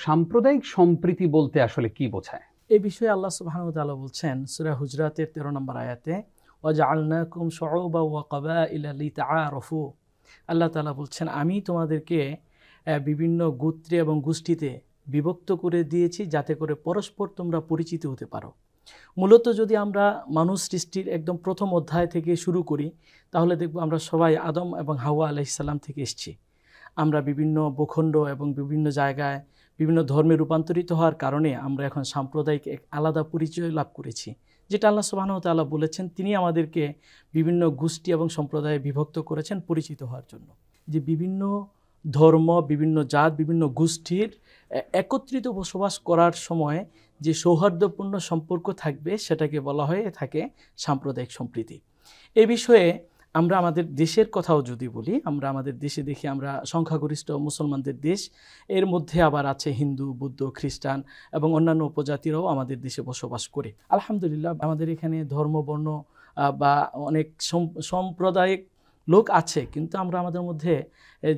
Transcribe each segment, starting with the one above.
সাম্প্রদায়িক সম্প্রীতি বলতে আসলে কি বোঝায়? এই বিষয়ে আল্লাহ সুবহানাহু ওয়া তাআলা বলছেন সূরা হুজরাতের 13 নম্বর আয়াতে, ওয়াজআলনাকুম শুউবা ওয়া ক্বাবাইলা লিতাআরাফু। আল্লাহ তাআলা বলছেন, আমি তোমাদেরকে বিভিন্ন গোত্রে এবং গোষ্ঠীতে বিভক্ত করে দিয়েছি যাতে করে পরস্পর তোমরা পরিচিত হতে পারো। মূলত যদি আমরা মানুষ সৃষ্টির একদম প্রথম অধ্যায় থেকে শুরু করি তাহলে দেখব আমরা সবাই আদম এবং হাওয়া আলাইহিস সালাম থেকে এসেছি। আমরা বিভিন্ন ভূখণ্ড এবং বিভিন্ন জায়গায় বিভিন্ন ধর্মে রূপান্তরিত হওয়ার কারণে আমরা এখন সাম্প্রদায়িক এক আলাদা পরিচয় লাভ করেছি, যেটা আল্লাহ সুবহানাহু ওয়া তাআলা বলেছেন তিনি আমাদেরকে বিভিন্ন গোষ্ঠী এবং সম্প্রদায়ে বিভক্ত করেছেন পরিচিত হওয়ার জন্য। যে বিভিন্ন ধর্ম, বিভিন্ন জাত, বিভিন্ন গোষ্ঠীর একত্রিত বসবাস করার সময় যে সৌহার্দ্যপূর্ণ সম্পর্ক থাকবে সেটাকে বলা হয়ে থাকে সাম্প্রদায়িক সম্প্রীতি। এ বিষয়ে আমরা আমাদের দেশের কথাও যদি বলি, আমরা আমাদের দেশে দেখি আমরা সংখ্যাগরিষ্ঠ মুসলমানদের দেশ, এর মধ্যে আবার আছে হিন্দু, বৌদ্ধ, খ্রিস্টান এবং অন্যান্য উপজাতিরাও আমাদের দেশে বসবাস করে। আলহামদুলিল্লাহ আমাদের এখানে ধর্ম, বর্ণ বা অনেক সাম্প্রদায়িক লোক আছে, কিন্তু আমরা আমাদের মধ্যে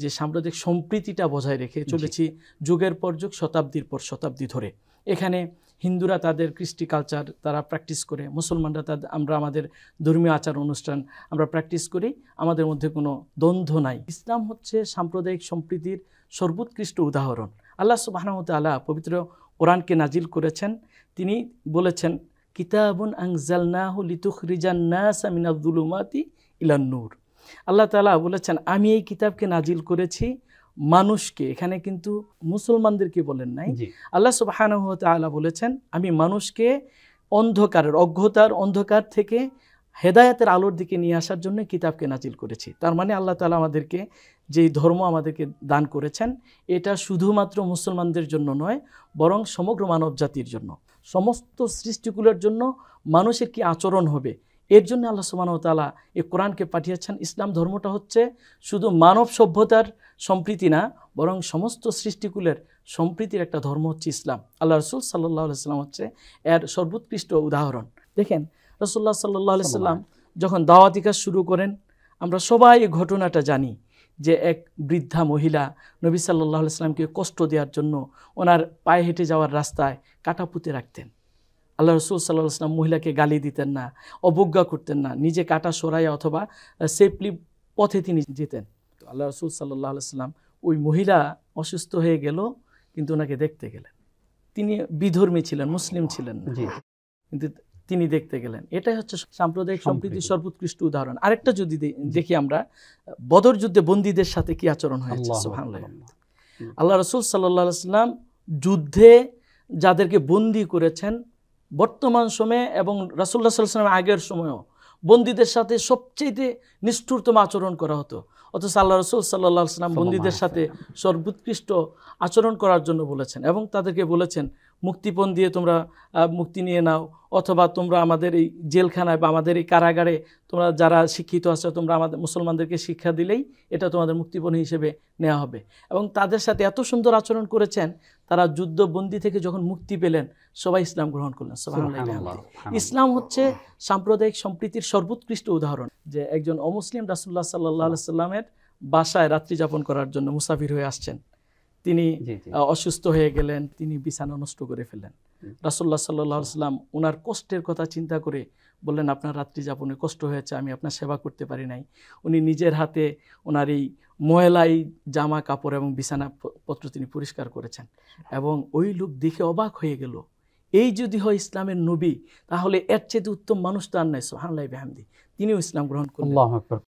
যে সাম্প্রদায়িক সম্প্রীতিটা বজায় রেখে চলেছি যুগের পর যুগ, শতাব্দীর পর শতাব্দী ধরে। এখানে হিন্দুরা তাদের কৃষ্টি কালচার তারা প্র্যাকটিস করে, মুসলমানরা আমরা আমাদের ধর্মীয় আচার অনুষ্ঠান আমরা প্র্যাকটিস করি, আমাদের মধ্যে কোনো দ্বন্দ্ব নাই। ইসলাম হচ্ছে সাম্প্রদায়িক সম্প্রীতির সর্বোৎকৃষ্ট উদাহরণ। আল্লাহ সুবহানাহু ওয়া তাআলা পবিত্র কোরআনকে নাজিল করেছেন, তিনি বলেছেন কিতাবুন আনজালনাহু লিতুখরিজান নাসা মিনাজ-যুলুমাতি ইলান নূর। আল্লাহ তাআলা বলেছেন আমি এই কিতাবকে নাজিল করেছি মানুষকে, এখানে কিন্তু মুসলমানদেরকে বলেন নাই। আল্লাহ সুবহানাহু ওয়া তাআলা বলেছেন আমি মানুষকে অন্ধকারের, অজ্ঞতার অন্ধকার থেকে হেদায়েতের আলোর দিকে নিয়ে আসার জন্য কিতাবকে নাজিল করেছি। তার মানে আল্লাহ তাআলা আমাদেরকে যেই ধর্ম আমাদেরকে দান করেছেন এটা শুধুমাত্র মুসলমানদের জন্য নয়, বরং সমগ্র মানব জাতির জন্য, সমস্ত সৃষ্টিকুলের জন্য মানুষের কি আচরণ হবে এর জন্য আল্লাহ সুবহানাহু ওয়া তাআলা এই কোরআনকে পাঠিয়েছেন। ইসলাম ধর্মটা হচ্ছে শুধু মানব সভ্যতার সম্প্রীতি না, বরং সমস্ত সৃষ্টিকুলের সম্প্রীতির একটা ধর্ম হচ্ছে ইসলাম। আল্লাহ রাসূল সাল্লাল্লাহু আলাইহি ওয়াসাল্লাম হচ্ছে এর সর্বোৎকৃষ্ট উদাহরণ। দেখেন রাসূলুল্লাহ সাল্লাল্লাহু আলাইহি ওয়াসাল্লাম যখন দাওয়াতি কাজ শুরু করেন, আমরা সবাই এই ঘটনাটা জানি যে এক বৃদ্ধা মহিলা নবী সাল্লাল্লাহু আলাইহি ওয়াসাল্লামকে কষ্ট দেওয়ার জন্য ওনার পায়ে হেঁটে যাওয়ার রাস্তায় কাটা পুঁতে রাখতেন। আল্লাহ রাসূল সাল্লাল্লাহু আলাইহি ওয়াসাল্লাম মহিলাকে গালি দিতেন না, অবজ্ঞা করতেন না, নিজে কাটা সরাইয়া অথবা সেফলি পথে তিনি যেতেন। তো আল্লাহ রাসূল সাল্লাল্লাহু আলাইহি ওয়াসাল্লাম ওই মহিলা অসুস্থ হয়ে গেল, কিন্তু ওনাকে দেখতে গেলেন। তিনি বিধর্মী ছিলেন, মুসলিম ছিলেন না, কিন্তু তিনি দেখতে গেলেন। এটাই হচ্ছে সাম্প্রদায়িক সম্প্রীতির সর্বোৎকৃষ্ট উদাহরণ। আরেকটা যদি দেখি আমরা, বদর যুদ্ধে বন্দীদের সাথে কি আচরণ হয়েছে। সুবহানাল্লাহ। আল্লাহ রাসূল সাল্লাল্লাহু আলাইহি ওয়াসাল্লাম যুদ্ধে যাদেরকে বন্দী করেছেন বর্তমান সময়ে এবং রাসূলুল্লাহ সাল্লাল্লাহু আলাইহি ওয়াসাল্লামের আগের সময়েও বন্দীদের সাথে সবচেয়ে নিষ্ঠুরতম আচরণ করা হতো, অথচ আল্লাহ রাসূল সাল্লাল্লাহু আলাইহি ওয়াসাল্লাম বন্দীদের সাথে সর্বোৎকৃষ্ট আচরণ করার জন্য বলেছেন এবং তাদেরকে বলেছেন মুক্তিপণ দিয়ে তোমরা মুক্তি নিয়ে নাও, অথবা তোমরা আমাদের এই জেলখানায় বা আমাদের এই কারাগারে তোমরা যারা শিক্ষিত আছো তোমরা আমাদের মুসলমানদেরকে শিক্ষা দিলেই এটা তোমাদের মুক্তিপণ হিসেবে নেওয়া হবে। এবং তাদের সাথে এত সুন্দর আচরণ করেছেন, তারা যুদ্ধবন্দী থেকে যখন মুক্তি পেলেন সবাই ইসলাম গ্রহণ করলেন। সুবহানাল্লাহ। ইসলাম হচ্ছে সাম্প্রদায়িক সম্প্রীতির সর্বোৎকৃষ্ট উদাহরণ। যে একজন অমুসলিম রাসূলুল্লাহ সাল্লাল্লাহু আলাইহি ওয়াসাল্লামের বাসায় রাত্রি যাপন করার জন্য মুসাফির হয়ে আসছেন, তিনি অসুস্থ হয়ে গেলেন, তিনি বিছানা নষ্ট করে ফেললেন। রাসূলুল্লাহ সাল্লাল্লাহু আলাইহি ওয়াসাল্লাম ওনার কষ্টের কথা চিন্তা করে বললেন আপনার রাত্রি যাপনে কষ্ট হয়েছে, আমি আপনার সেবা করতে পারি নাই। উনি নিজের হাতে ওনার এই ময়লাই জামা কাপড় এবং বিছানাপত্র তিনি পরিষ্কার করেছেন এবং ওই লোক দেখে অবাক হয়ে গেল, এই যদি হয় ইসলামের নবী তাহলে এর চেয়ে উত্তম মানুষ তো আর নাই। সুবহানাল্লাহি বিহামদি। তিনিও ইসলাম গ্রহণ করলেন।